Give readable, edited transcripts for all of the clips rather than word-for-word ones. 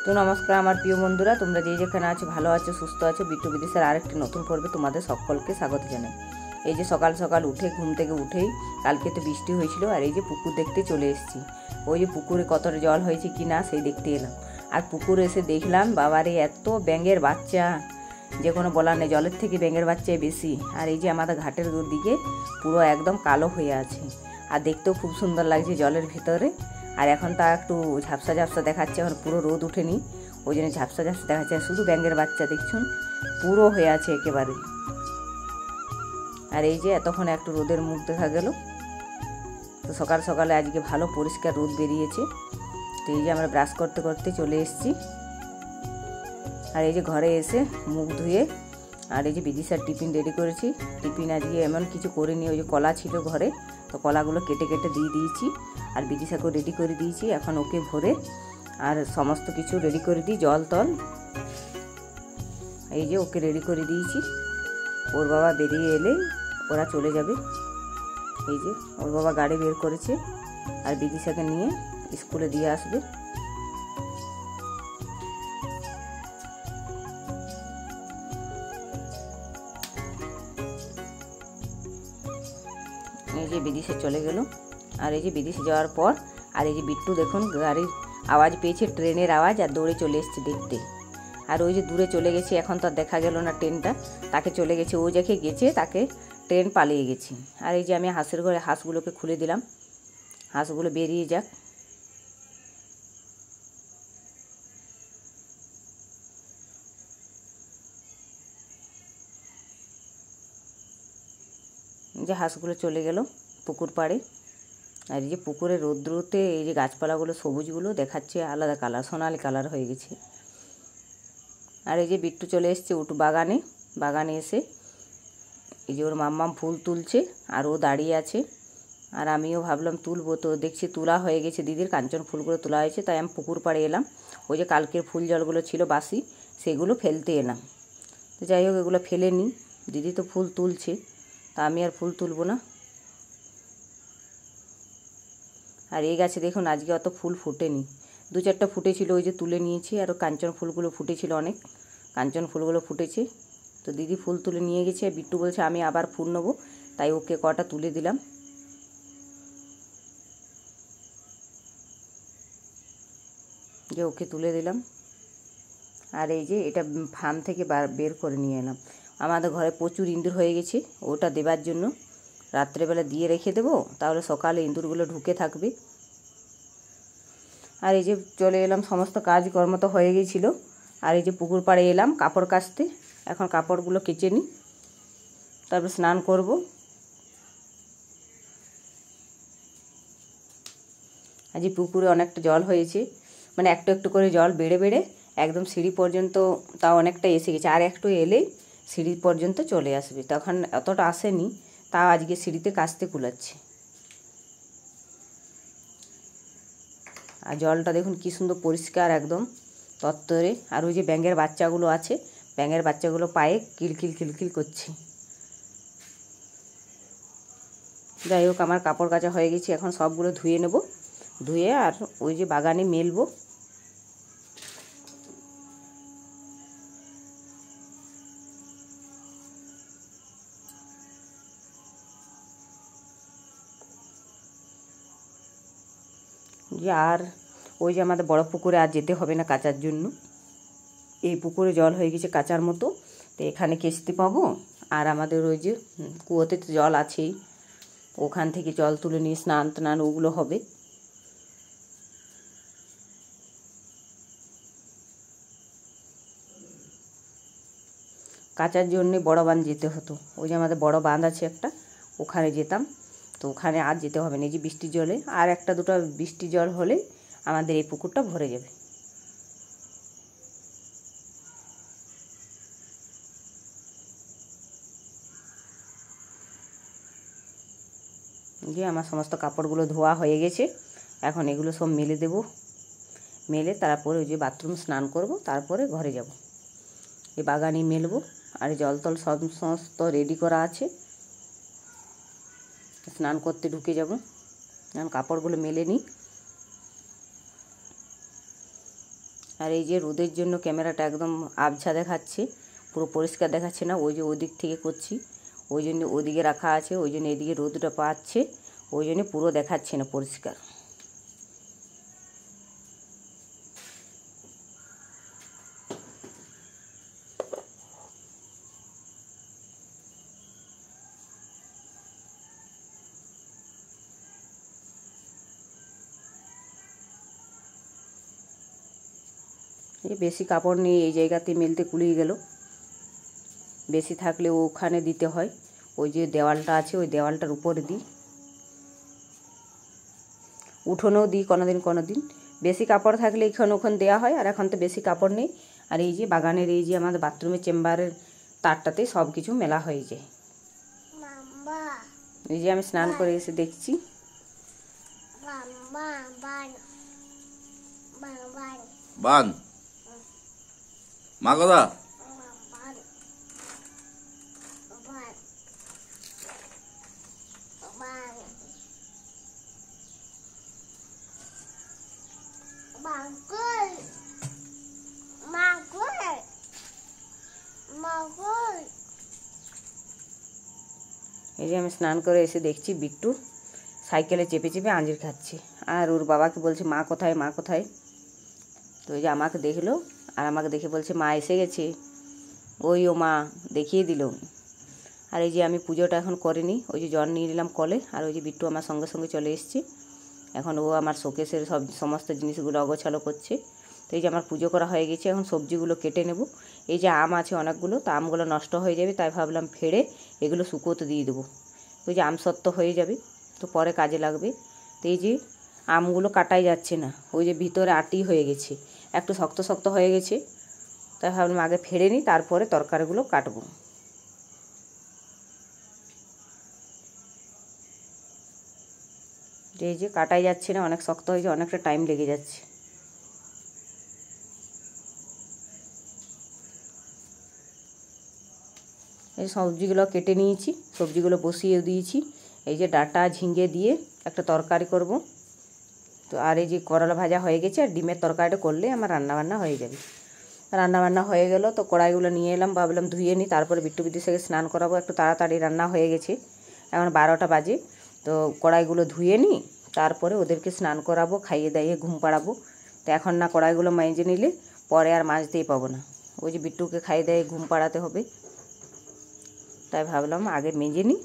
তো নমস্কার আমার প্রিয় বন্ধুরা, তোমরা যে যেখানে আছো ভালো আছো সুস্থ আছো, বিট্টু বিদেশের আরেকটি নতুন পর্বে তোমাদের সকলকে স্বাগত জানাই। এই যে সকাল সকাল উঠে ঘুম থেকে উঠেই কালকে তো বৃষ্টি হয়েছিল, আর এই যে পুকুর দেখতে চলে এসেছি। ওই যে পুকুরে কতটা জল হয়েছে কি না সেই দেখতে এলাম। আর পুকুরে এসে দেখলাম বাবারে এত ব্যাঙের বাচ্চা, যে কোনো বলার নেই, জলের থেকে ব্যাঙের বাচ্চাই বেশি। আর এই যে আমাদের ঘাটের দিকে পুরো একদম কালো হয়ে আছে, আর দেখতেও খুব সুন্দর লাগছে জলের ভিতরে। আর এখন তা একটু ঝাপসা ঝাপসা দেখাচ্ছে, এখন পুরো রোদ উঠেনি, ওই জন্য ঝাপসা ঝাপসা দেখাচ্ছে। শুধু ব্যাঙের বাচ্চা দেখছুন পুরো হয়ে আছে একেবারে। আর এই যে এতক্ষণ একটু রোদের মুখ দেখা গেল। তো সকাল সকালে আজকে ভালো পরিষ্কার রোদ বেরিয়েছে। তো এই যে আমরা ব্রাশ করতে করতে চলে এসেছি। আর এই যে ঘরে এসে মুখ ধুয়ে আর এই যে বিদিশার টিফিন রেডি করেছি। টিফিন আজকে এমন কিছু করিনি, ওই যে কলা ছিল ঘরে, তো কলাগুলো কেটে কেটে দিয়ে দিয়েছি আর বিদিশাকেও রেডি করে দিয়েছি। এখন ওকে ভরে আর সমস্ত কিছু রেডি করে দিই, জল তল এই যে ওকে রেডি করে দিয়েছি। ওর বাবা বেরিয়ে এলে ওরা চলে যাবে। এই যে ওর বাবা গাড়ি বের করেছে আর বিদিশাকে নিয়ে স্কুলে দিয়ে আসবে। এই যে বিদেশে চলে গেল। আর এই যে বিদেশে যাওয়ার পর আর এই যে বিট্টু দেখুন গাড়ির আওয়াজ পেয়েছে, ট্রেনের আওয়াজ, আর দৌড়ে চলে এসছে দেখতে। আর ওই যে দূরে চলে গেছে, এখন তো দেখা গেল না ট্রেনটা, তাকে চলে গেছে, ও যাকে গেছে তাকে ট্রেন পালিয়ে গেছে। আর এই যে আমি হাঁসের ঘরে হাঁসগুলোকে খুলে দিলাম, হাঁসগুলো বেরিয়ে যাক। যে হাঁসগুলো চলে গেল পুকুর পাড়ে। আর এই যে পুকুরে রৌদ্রতে এই যে গাছপালাগুলো সবুজগুলো দেখাচ্ছে আলাদা কালার, সোনালি কালার হয়ে গেছে। আর এই যে বিট্টু চলে এসছে বাগানে। বাগানে এসে এই যে ওর মাম্মাম ফুল তুলছে আর ও দাঁড়িয়ে আছে। আর আমিও ভাবলাম তুলবো, তো দেখছি তোলা হয়ে গেছে, দিদির কাঞ্চন ফুলগুলো তোলা হয়েছে, তাই আমি পুকুর পাড়ে এলাম। ওই যে কালকের ফুল জলগুলো ছিল বাসি, সেগুলো ফেলতে এলাম। তো যাই হোক এগুলো ফেলে নিই, দিদি তো ফুল তুলছে, তা আমি আর ফুল তুলব না। আর এই গাছে দেখুন আজকে অত ফুল ফুটেনি, দু চারটা ফুটেছিল, ওই যে তুলে নিয়েছি। আর কাঞ্চন ফুলগুলো ফুটেছিল অনেক, কাঞ্চন ফুলগুলো ফুটেছে। তো দিদি ফুল তুলে নিয়ে গেছে, বিট্টু বলছে আমি আবার ফুল নেবো, তাই ওকে কটা তুলে দিলাম। যে ওকে তুলে দিলাম। আর এই যে এটা ফার্ম থেকে বের করে নিয়ে এলাম। আমাদের ঘরে প্রচুর ইঁদুর হয়ে গেছে, ওটা দেবার জন্য রাত্রেবেলা দিয়ে রেখে দেবো, তাহলে সকালে ইঁদুরগুলো ঢুকে থাকবে। আর এই যে চলে এলাম, সমস্ত কাজকর্ম তো হয়ে গিয়েছিল। আর এই যে পুকুর পাড়ে এলাম কাপড় কাচতে। এখন কাপড়গুলো কেচে নিই, তারপর স্নান করব। আজ পুকুরে অনেকটা জল হয়েছে, মানে একটু একটু করে জল বেড়ে বেড়ে একদম সিঁড়ি পর্যন্ত, তাও অনেকটা এসে গেছে। আর একটু এলেই সিঁড়ি পর্যন্ত চলে আসবে, তখন অতটা আসেনি, তাও আজকে সিঁড়িতে কাচতে কুলাচ্ছে। আর জলটা দেখুন কি সুন্দর পরিষ্কার একদম তত্তরে। আর ওই যে ব্যাঙের বাচ্চাগুলো আছে, ব্যাঙের বাচ্চাগুলো পায়ে কিলকিল কিলকিল করছে। যাই হোক আমার কাপড় কাচা হয়ে গেছে, এখন সবগুলো ধুয়ে নেব, ধুয়ে আর ওই যে বাগানে মেলবো। যে আর ওই যে আমাদের বড় পুকুরে আর যেতে হবে না কাচার জন্য, এই পুকুরে জল হয়ে গেছে কাচার মতো, তো এখানে কেচতে পাবো। আর আমাদের ওই যে কুয়োতে তো জল আছেই, ওখান থেকে জল তুলে নিয়ে স্নান টান ওগুলো হবে। কাচার জন্যে বড় বাঁধ যেতে হতো, ওই যে আমাদের বড় বাঁধ আছে একটা, ওখানে যেতাম। তো ওখানে আর যেতে হবে না, এই যে বৃষ্টির জলে আর একটা দুটো বৃষ্টির জল হলে আমাদের এই পুকুরটা ভরে যাবে। যে আমার সমস্ত কাপড়গুলো ধোয়া হয়ে গেছে, এখন এগুলো সব মেলে দেব, মেলে তারপরে ওই যে বাথরুম স্নান করব, তারপরে ঘরে যাব। এই বাগানে মেলবো। আর জল তল সমস্ত রেডি করা আছে, স্নান করতে ঢুকে যাব। কাপড়গুলো মেলে নিই। আর এই যে রোদের জন্য ক্যামেরাটা একদম আবছা দেখাচ্ছে, পুরো পরিষ্কার দেখাচ্ছে না। ওই যে ওদিক থেকে করছি, ওই জন্য ওদিকে রাখা আছে, ওই জন্য এদিকে রোদটা পাচ্ছে, ওই জন্য পুরো দেখাচ্ছে না পরিষ্কার। বেশি কাপড় নিয়ে এই জায়গাতে মেলতে কুলিয়ে গেল, বেশি থাকলে ওখানে দিতে হয়। ওই যে দেওয়ালটা আছে, ওই দেওয়ালটার উপরে দিই, উঠোনেও দিই কোনোদিন। বেশি কাপড় থাকলে এখানে ওখানে দেওয়া হয়, আর এখন তো বেশি কাপড় নেই। আর এই যে বাগানের এই যে আমাদের বাথরুমের চেম্বারের তারটাতে সব কিছু মেলা হয়ে যায়। এই যে আমি স্নান করে এসে দেখছি, বান মা কথা এই যে আমি স্নান করে এসে দেখছি বিট্টু সাইকেলে চেপে চেপে আঞ্জির খাচ্ছে, আর ওর বাবাকে বলছে মা কোথায়, মা কোথায়। তো এই যে আমাকে দেখলো, আর আমাকে দেখে বলছে মা এসে গেছে। ওই ও মা দেখিয়ে দিল। আর এই যে আমি পুজোটা এখন করিনি, ওই যে জল নিয়ে নিলাম কলে, আর ওই যে বিট্টু আমার সঙ্গে সঙ্গে চলে এসছে। এখন ও আমার শোকেসের সমস্ত জিনিসগুলো অগোছালো করছে। তো এই যে আমার পুজো করা হয়ে গেছে, এখন সবজিগুলো কেটে নেব। এই যে আম আছে অনেকগুলো, তো আমগুলো নষ্ট হয়ে যাবে, তাই ভাবলাম ফেড়ে এগুলো শুকোতে দিয়ে দেবো। ওই যে আমসত্ব হয়ে যাবে, তো পরে কাজে লাগবে। তো এই যে আমগুলো কাটাই যাচ্ছে না, ওই যে ভিতরে আটি হয়ে গেছে, একটু শক্ত শক্ত হয়ে গেছে, তাই ভাবলাম আগে ফেড়ে নিই, তারপরে তরকারিগুলো কাটবো। এই যে কাটাই যাচ্ছে না, অনেক শক্ত হয়েছে, অনেকটা টাইম লেগে যাচ্ছে। এই সবজিগুলো কেটে নিয়েছি, সবজিগুলো বসিয়ে দিয়েছি। এই যে ডাঁটা ঝিঙে দিয়ে একটা তরকারি করব। তো আর এই যে করলা ভাজা হয়ে গেছে, আর ডিমের তরকারিটা করলে আমার রান্নাবান্না হয়ে যাবে। রান্নাবান্না হয়ে গেল, তো কড়াইগুলো নিয়ে এলাম, ভাবলাম ধুয়ে নিই, তারপরে বিট্টু বিদেশকে স্নান করাবো। একটু তাড়াতাড়ি রান্না হয়ে গেছে, এখন 12টা বাজে। তো কড়াইগুলো ধুয়ে নিই, তারপরে ওদেরকে স্নান করাবো, খাইয়ে দাইয়ে ঘুম পাড়াবো। তো এখন না কড়াইগুলো মেজে নিলে পরে আর মাজতেই পাবো না। ওই যে বিট্টুকে খাইয়ে দাইয়ে ঘুম পাড়াতে হবে, তাই ভাবলাম আগে মেজে নিই,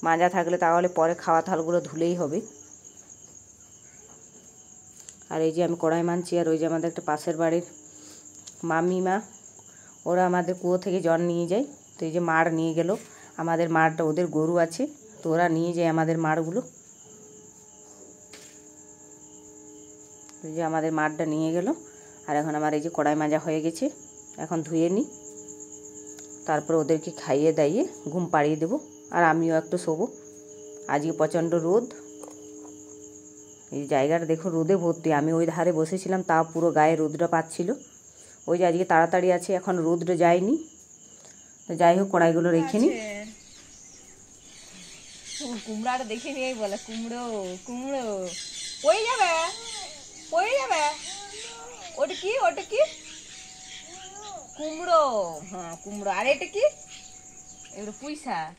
মাজা থাকলে তাহলে পরে খাওয়া থালগুলো ধুলেই হবে। আর এই যে আমি কড়াই মানছি, আর ওই যে আমাদের একটা পাশের বাড়ির মামিমা, ওরা আমাদের কুয়ো থেকে জল নিয়ে যায়। তো এই যে মাড় নিয়ে গেল, আমাদের মাড়টা, ওদের গরু আছে, তো ওরা নিয়ে যায় আমাদের মাড়গুলো। এই যে আমাদের মাড়টা নিয়ে গেল, আর এখন আমার এই যে কড়াই মাজা হয়ে গেছে, এখন ধুয়ে নিই, তারপরে ওদেরকে খাইয়ে দাইয়ে ঘুম পাড়িয়ে দেবো, আর আমিও একটু শোবো। আজকে প্রচণ্ড রোদ, এই জায়গাটা দেখো রোদে ভর্তি। আমি ওই ধারে বসেছিলাম, তা পুরো গায়ে রোদটা পাচ্ছিল। ওই যে আজকে তাড়াতাড়ি আছে, এখন রোদটা যায়নি। তো যাই হোক, কড়াইগুলো রেখে নিই। কুমড়াটা দেখে নিয়ে বলে কুমড়ো কুমড়ো পড়ে যাবে, পড়ে যাবে। ওটা কি, ওটা কি? কুমড়ো, হ্যাঁ কুমড়ো। আর এটা কি? এগুলো পুঁই শাক।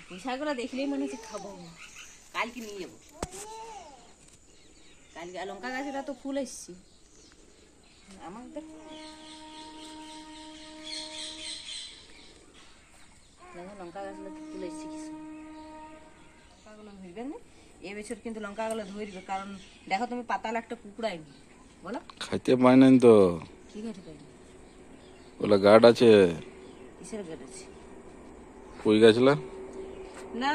পুঁই শাকগুলো দেখলেই মনে হচ্ছে খাবো, কালকে নিয়ে যাবো। কালকে লঙ্কা গাছেরা তো ফুল এসছি আমাদের, লঙ্কা গাছগুলো ফুল এসছে কিছু। লঙ্কাগুলো ধরবে না এবছর, কিন্তু লঙ্কাগুলো ধরবে, কারণ দেখো তুমি পাতাল একটা কুকুড়াইনি, বলো খাইতে পাই নাই তো। কি খাইতে পাইনি? ওলা গার্ড আছে, কিসের গাছ আছে? পুঁই গাছলা না,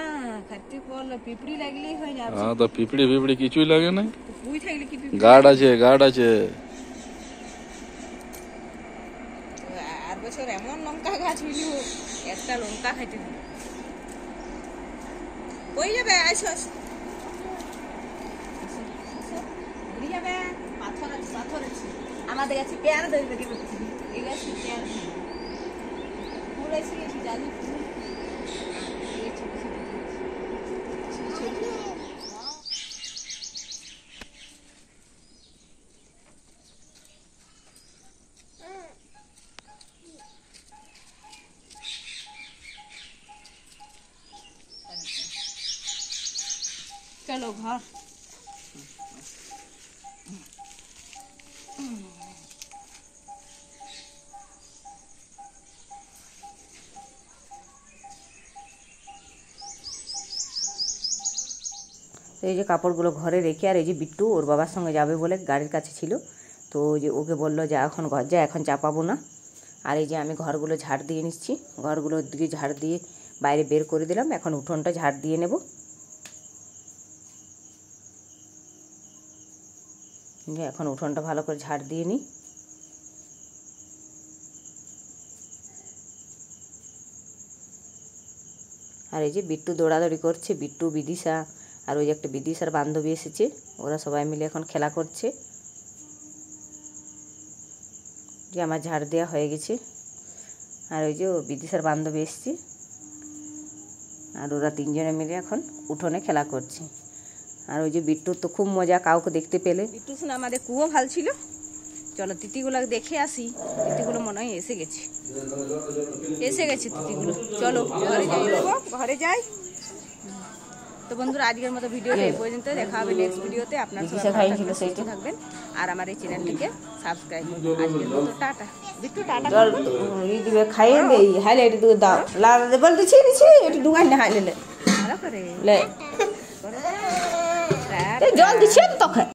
খাইতে পারলে পিঁপড়ি লাগলেই হয় না। হ্যাঁ, তো পিঁপড়ি ফিপড়ি কিছুই লাগে না, পুঁই থাকলে কি পিঁপড়ি? গার্ড আছে, গার্ড আছে। আর বছর এমন লঙ্কা গাছ হইল, একটা লঙ্কা খাইতে দিল। কই যাবে? আসো ঘুরে যাবে। পাথর আছে, পাথর আছে। আমাদের কাছে পেয়ারা ধরবে, কি করছি? এই গাছে পেয়ারা ফুল এসে গেছি, জানি ফুল। চলো ঘর। তো এই যে কাপড়গুলো ঘরে রেখে, আর এই যে বিট্টু ওর বাবার সঙ্গে যাবে বলে গাড়ির কাছে ছিল, তো ওই যে ওকে বললো যে এখন ঘর যা, এখন চাপাবো না। আর এই যে আমি ঘরগুলো ঝাড় দিয়ে নিচ্ছি, ঘরগুলোর দিকে ঝাড় দিয়ে বাইরে বের করে দিলাম, এখন উঠোনটা ঝাড় দিয়ে নেব। এখন উঠোনটা ভালো করে ঝাড় দিয়ে নিই। আর এই যে বিট্টু দৌড়াদৌড়ি করছে, বিট্টু, বিদিশা, আর ওই যে একটা বিদিশার বান্ধবী এসেছে, ওরা সবাই মিলে এখন খেলা করছে। যে আমার ঝাড় দেওয়া হয়ে গেছে, আর ওই যে ও বিদিশার বান্ধবী এসছে, আর ওরা তিনজনে মিলে এখন উঠোনে খেলা করছে। আর ওই যে বিট্টুর তো খুব মজা কাউকে দেখতে পেলে। বিট্টু শুনে আমাদের কুয়ো ভাল ছিল। চলো তিতিগুলো দেখে আসি, তিতিগুলো মনে হয় এসে গেছে, তিতিগুলো। চলো ঘরে যাই, ঘরে যাই। তো বন্ধুরা আজকের মতো ভিডিওটা এই পর্যন্ত, দেখা হবে নেক্সট ভিডিওতে। আপনারা সবাই সুস্থ থাকবেন আর আমার এই চ্যানেলটিকে সাবস্ক্রাইব করুন। আজকের মতো টাটা। বিট্টু টাটা জল দিবে, খাইয়ে দেই, হাইলে একটু দুধ দাও, লাল বলতে ছিড়ি একটু ডুগাই না হাইলে ভালো করে লে জল দিচ্ছে তখন।